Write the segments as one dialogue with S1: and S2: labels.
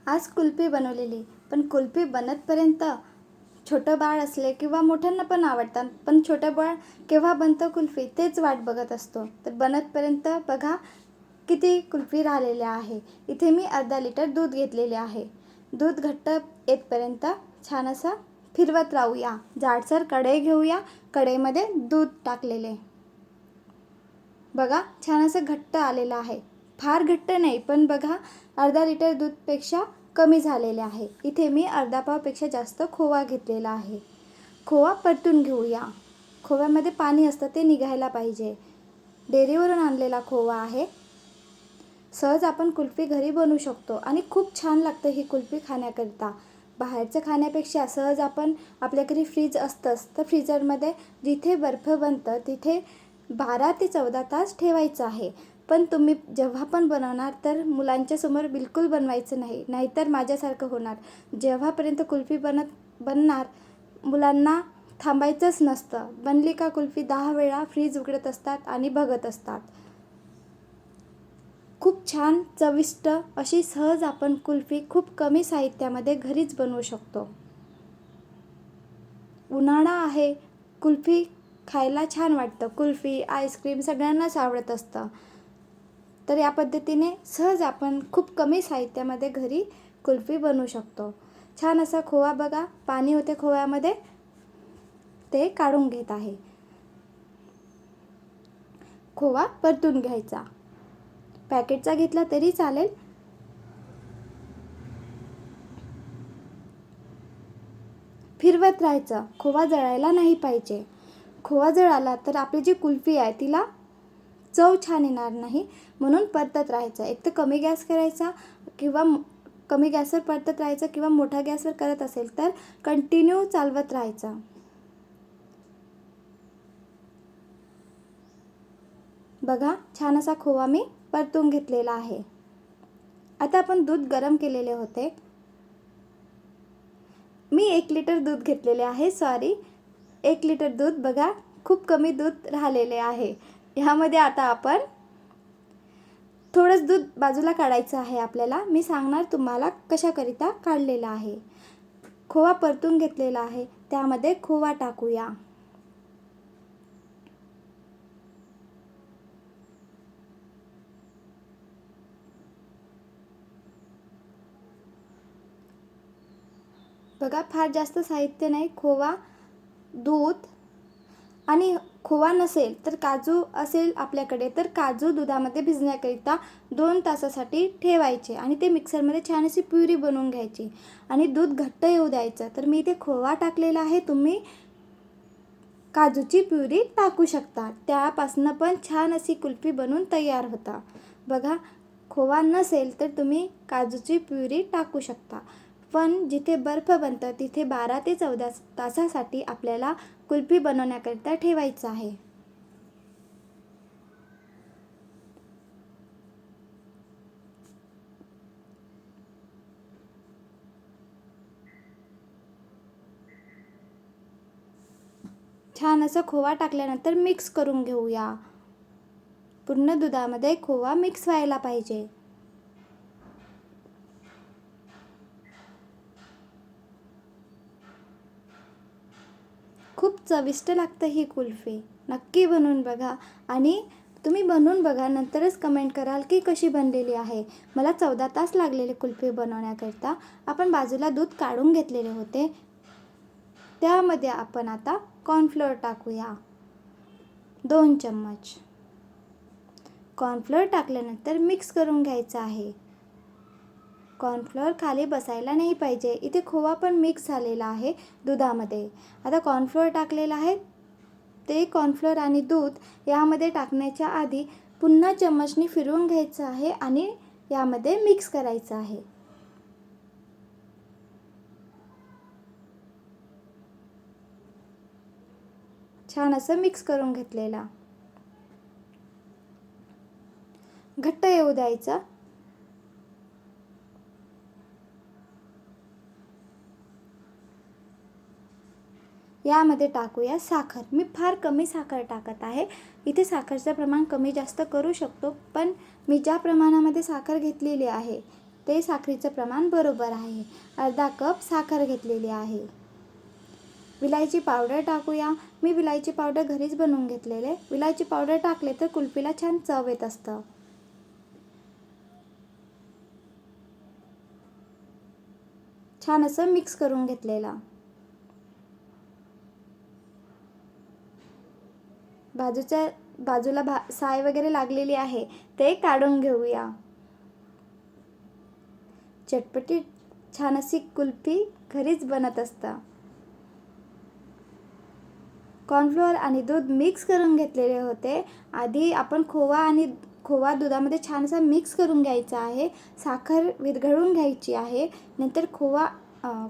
S1: आज कुल्फी बनवलेली, पण कुल्फी बनतपर्यंत छोटं बाळ असले किंवा मोठ्यांना पण आवडतात, पण छोटं बाळ केव्हा बनतं कुल्फी तेच वाट बघत असतो. तर बनतपर्यंत बघा किती कुल्फी राहिलेल्या आहे. इथे मी अर्धा लिटर दूध घेतलेले आहे. दूध घट्ट येतपर्यंत छान असं फिरवत राहूया. जाडसर कढई घेऊया. कढईमध्ये दूध टाकलेले बघा छान असं घट्ट आलेलं आहे. फार घट्ट नाही, पण बघा अर्धा लिटर दूधपेक्षा कमी झालेले आहे. इथे मी अर्धा पावपेक्षा जास्त खोवा घेतलेला आहे. खोवा परतून घेऊया. खोव्यामध्ये पाणी असतं ते निघायला पाहिजे. डेअरीवरून आणलेला खोवा आहे. सहज आपण कुल्फी घरी बनवू शकतो आणि खूप छान लागतं ही कुल्फी खाण्याकरिता. बाहेरचं खाण्यापेक्षा सहज आपण आपल्या घरी फ्रीज असतंच, तर फ्रीजरमध्ये जिथे बर्फ बनतं तिथे 12 ते 14 तास ठेवायचं आहे. पण तुम्ही जेव्हा पण बनवणार तर मुलांच्या समोर बिलकुल बनवायचं नाही, नाहीतर माझ्यासारखं होणार. जेव्हापर्यंत कुल्फी बनणार मुलांना थांबायचंच नसतं. बनली का कुल्फी 10 वेळा फ्रीज उघडत असतात आणि बघत असतात. खूप छान चविष्ट अशी सहज आपण कुल्फी खूप कमी साहित्यामध्ये घरीच बनवू शकतो. उन्हाळा आहे, कुल्फी खायला छान वाटतं. कुल्फी, आईस्क्रीम सगळ्यांनाच आवडत असतं. तर या पद्धतीने सहज आपण खूप कमी साहित्यामध्ये घरी कुल्फी बनवू शकतो. छान असा खोवा बघा, पाणी होते खोव्यामध्ये ते काढून घेत आहे. खोवा परतून घ्यायचा. पॅकेटचा घेतला तरी चालेल. फिरवत राहायचं. खोवा जळायला नाही पाहिजे. खोवा जळाला तर आपली जी कुल्फी आहे तिला चव छान येणार नाही, म्हणून परतत राहायचं. एक तर कमी गॅस करायचा किंवा कमी गॅसवर परतत राहायचं किंवा मोठ्या गॅसवर करत असेल तर कंटिन्यू चालवत राहायचं. बघा छान असा खोवा मी परतून घेतलेला आहे. आता आपण दूध गरम केलेले होते. मी 1 लिटर दूध घेतलेले आहे. 1 लिटर दूध बघा खूप कमी दूध राहिलेले आहे. ह्यामध्ये आता आपण थोडंच दूध बाजूला काढायचं आहे आपल्याला. मी सांगणार तुम्हाला कशाकरिता काढलेलं आहे. खोवा परतून घेतलेला आहे, त्यामध्ये खोवा टाकूया. बघा फार जास्त साहित्य नाही. खोवा, दूध आणि खोवा नसेल तर काजू असेल आपल्याकडे तर काजू दुधामध्ये भिजण्याकरिता 2 तासासाठी ठेवायचे आणि ते मिक्सरमध्ये छान अशी प्युरी बनवून घ्यायची आणि दूध घट्ट येऊ द्यायचं. तर मी इथे खोवा टाकलेला आहे. तुम्ही काजूची प्युरी टाकू शकता. त्यापासून पण छान अशी कुल्फी बनवून तयार होता. बघा खोवा नसेल तर तुम्ही काजूची प्युरी टाकू शकता. पण जिथे बर्फ बनतं तिथे 12 ते 14 तासासाठी आपल्याला कुल्फी बनवण्याकरिता ठेवायचं आहे. छान असं खोवा टाकल्यानंतर मिक्स करून घेऊया. पूर्ण दुधामध्ये खोवा मिक्स व्हायला पाहिजे. खूप चविष्ट लागतं ही कुल्फी. नक्की बनवून बघा आणि तुम्ही बनवून बघा, नंतरच कमेंट कराल की कशी बनलेली आहे. मला 14 तास लागलेले कुल्फी बनवण्याकरिता. आपण बाजूला दूध काढून घेतलेले होते. त्यामध्ये आपण आता कॉर्नफ्लोअर टाकूया. 2 चम्मच. कॉर्नफ्लोअर टाकल्यानंतर मिक्स करून घ्यायचं आहे. कॉर्नफ्लोअर खाली बसायला नाही पाहिजे. इथे खोवा पण मिक्स झालेला आहे दुधामध्ये. आता कॉर्नफ्लोअर टाकलेला आहे. ते कॉर्नफ्लोअर आणि दूध यामध्ये टाकण्याच्या आधी पुन्हा चम्मचनी फिरवून घ्यायचं आहे आणि यामध्ये मिक्स करायचं आहे. छान असं मिक्स करून घेतलेला. घट्ट येऊ द्यायचा. यामध्ये टाकूया साखर. मी फार कमी साखर टाकत आहे. इथे साखरचं प्रमाण कमी जास्त करू शकतो, पण मी ज्या प्रमाणामध्ये साखर घेतलेली आहे ते साखरेचं प्रमाण बरोबर आहे. अर्धा कप साखर घेतलेली आहे. विलायची पावडर टाकूया. मी विलायची पावडर घरीच बनवून घेतलेले. विलायची पावडर टाकले तर कुल्फीला छान चव येत असतं. छान असं मिक्स करून घेतलेलं. बाजूला साय वगैरे लागलेली आहे ते काढून घेऊया. चटपटीत छान अशी कुल्फी घरीच बनत असतं. कॉर्नफ्लोअर आणि दूध मिक्स करून घेतलेले होते. आधी आपण खोवा दुधामध्ये छान असा मिक्स करून घ्यायचा आहे. साखर विरघळून घ्यायची आहे. नंतर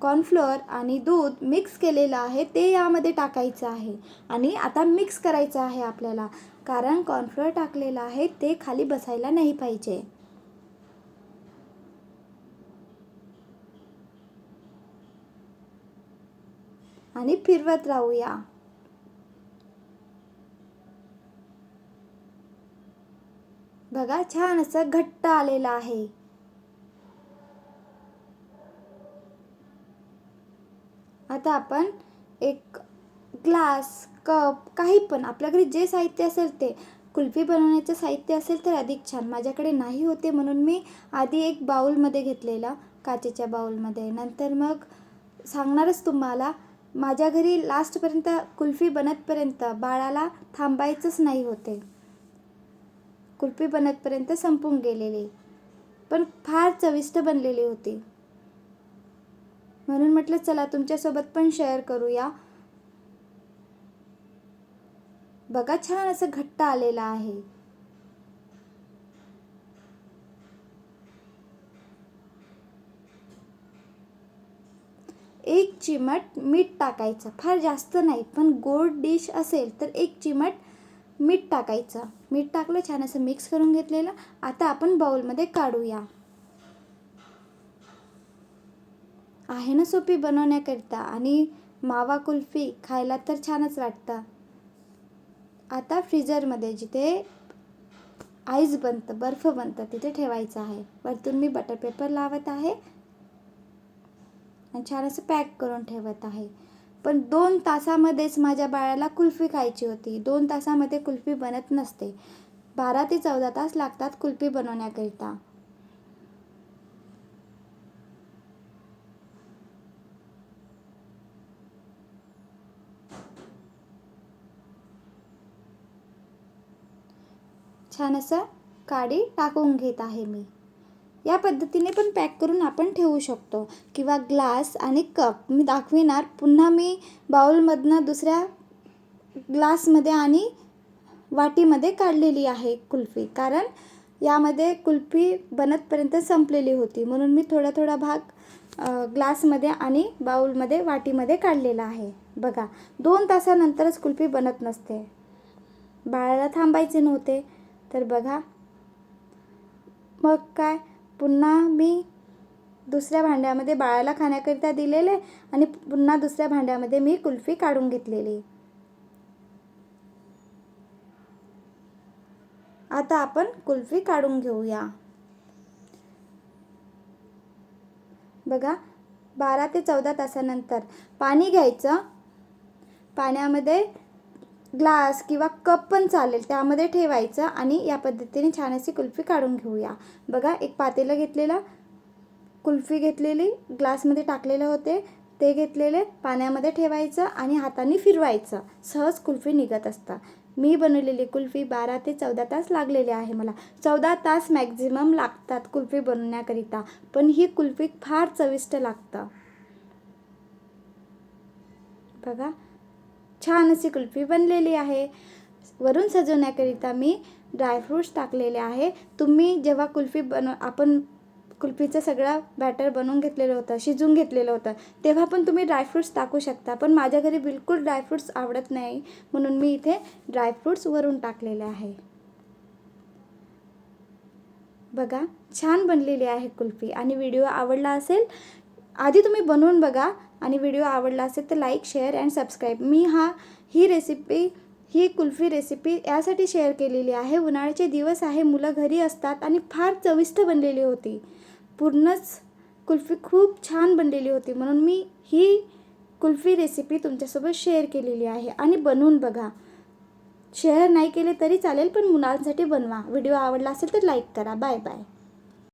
S1: कॉर्नफ्लोअर आणि दूध मिक्स केलेलं आहे ते यामध्ये टाकायचं आहे आणि आता मिक्स करायचं आहे आपल्याला, कारण कॉर्नफ्लोअर टाकलेलं आहे ते खाली बसायला नाही पाहिजे. आणि फिरवत राहूया. बघा छान असं घट्ट आलेलं आहे. आता आपण एक ग्लास, कप, काही पण आपल्या घरी जे साहित्य असेल ते, कुल्फी बनवण्याचं साहित्य असेल तर अधिक छान. माझ्याकडे नाही होते म्हणून मी आधी एक बाउलमध्ये घेतलेला, काचेच्या बाउलमध्ये. नंतर मग सांगणारच तुम्हाला, माझ्या घरी लास्टपर्यंत कुल्फी बनतपर्यंत बाळाला थांबायचंच नाही होते. कुल्फी बनतपर्यंत संपून गेलेली, पण फार चविष्ट बनलेली होती. म्हणून म्हटलं चला तुमच्यासोबत पण शेअर करूया. बघा छान असं घट्ट आलेलं आहे. एक चिमट मीठ टाकायचं, फार जास्त नाही, पण गोड डिश असेल तर एक चिमट मीठ टाकायचं. मीठ टाकलं, छान असं मिक्स करून घेतलेलं. आता आपण बाउलमध्ये काढूया. आहे ना सोपी बनवण्याकरिता, आणि मावा कुल्फी खायला तर छानच वाटतं. आता फ्रीजरमध्ये जिथे आईस बनतं, बर्फ बनतं, तिथे ठेवायचं आहे. वरतून मी बटर पेपर लावत आहे आणि छान असं पॅक करून ठेवत आहे. पण 2 तासामध्येच माझ्या बाळाला कुल्फी खायची होती. 2 तासामध्ये कुल्फी बनत नसते. 12 ते 14 तास लागतात कुल्फी बनवण्याकरिता. छान असं काडी टाकून घेत आहे मी. या पद्धतीने पण पॅक करून आपण ठेवू शकतो, किंवा ग्लास आणि कप मी दाखविणार. पुन्हा मी बाउलमधनं दुसऱ्या ग्लासमध्ये आणि वाटीमध्ये काढलेली आहे कुल्फी, कारण यामध्ये कुल्फी बनतपर्यंत संपलेली होती. म्हणून मी थोडा भाग ग्लासमध्ये आणि बाउलमध्ये, वाटीमध्ये काढलेला आहे. बघा 2 तासानंतरच कुल्फी बनत नसते. बाळाला थांबायचे नव्हते तर बघा, मग काय, पुन्हा मी दुसऱ्या भांड्यामध्ये बाळाला खाण्याकरिता दिलेले आणि पुन्हा दुसऱ्या भांड्यामध्ये मी कुल्फी काढून घेतलेली. आता आपण कुल्फी काढून घेऊया. बघा 12 ते 14 तासानंतर पाणी घ्यायचं. पाण्यामध्ये ग्लास किंवा कप पण चालेल, त्यामध्ये ठेवायचं आणि या पद्धतीने छान अशी कुल्फी काढून घेऊया. बघा एक पातेलं घेतलेलं, कुल्फी घेतलेली, ग्लासमध्ये टाकलेले होते ते घेतलेले, पाण्यामध्ये ठेवायचं आणि हाताने फिरवायचं. सहज कुल्फी निघत असतं. मी बनवलेली कुल्फी 12 ते 14 तास लागलेले आहे मला. 14 तास मॅक्झिमम लागतात कुल्फी बनवण्याकरिता, पण ही कुल्फी फार चविष्ट लागतं. बघा छान अशी कुल्फी बनलेली आहे. वरून सजवण्याकरिता मी ड्रायफ्रूट्स टाकलेले आहे. तुम्ही जेव्हा आपण कुल्फीचं सगळं बॅटर बनवून घेतलेलं होतं, शिजून घेतलेलं होतं, तेव्हा पण तुम्ही ड्रायफ्रूट्स टाकू शकता. पण माझ्या घरी बिलकुल ड्रायफ्रूट्स आवडत नाही, म्हणून मी इथे ड्रायफ्रूट्स वरून टाकलेले आहे. बघा छान बनलेली आहे कुल्फी. आणि व्हिडिओ आवडला असेल, आधी तुम्ही बनवून बघा, आणि व्हिडिओ आवडला असेल तर like, share and subscribe. Me he kulfi recipe यासाठी शेअर केलेली आहे, उन्हाळ्याचे दिवस आहे, मुलं घरी असतात आणि फार चविष्ट बनलेली होती. पूर्णच कुल्फी खूप छान बनलेली होती, म्हणून मी ही कुल्फी रेसिपी तुमच्यासोबत शेअर केलेली आहे. आणि बनवून बघा. शेअर नाही केले तरी चालेल, पण मुलांसाठी बनवा. व्हिडिओ आवडला असेल तर लाईक करा. Bye bye.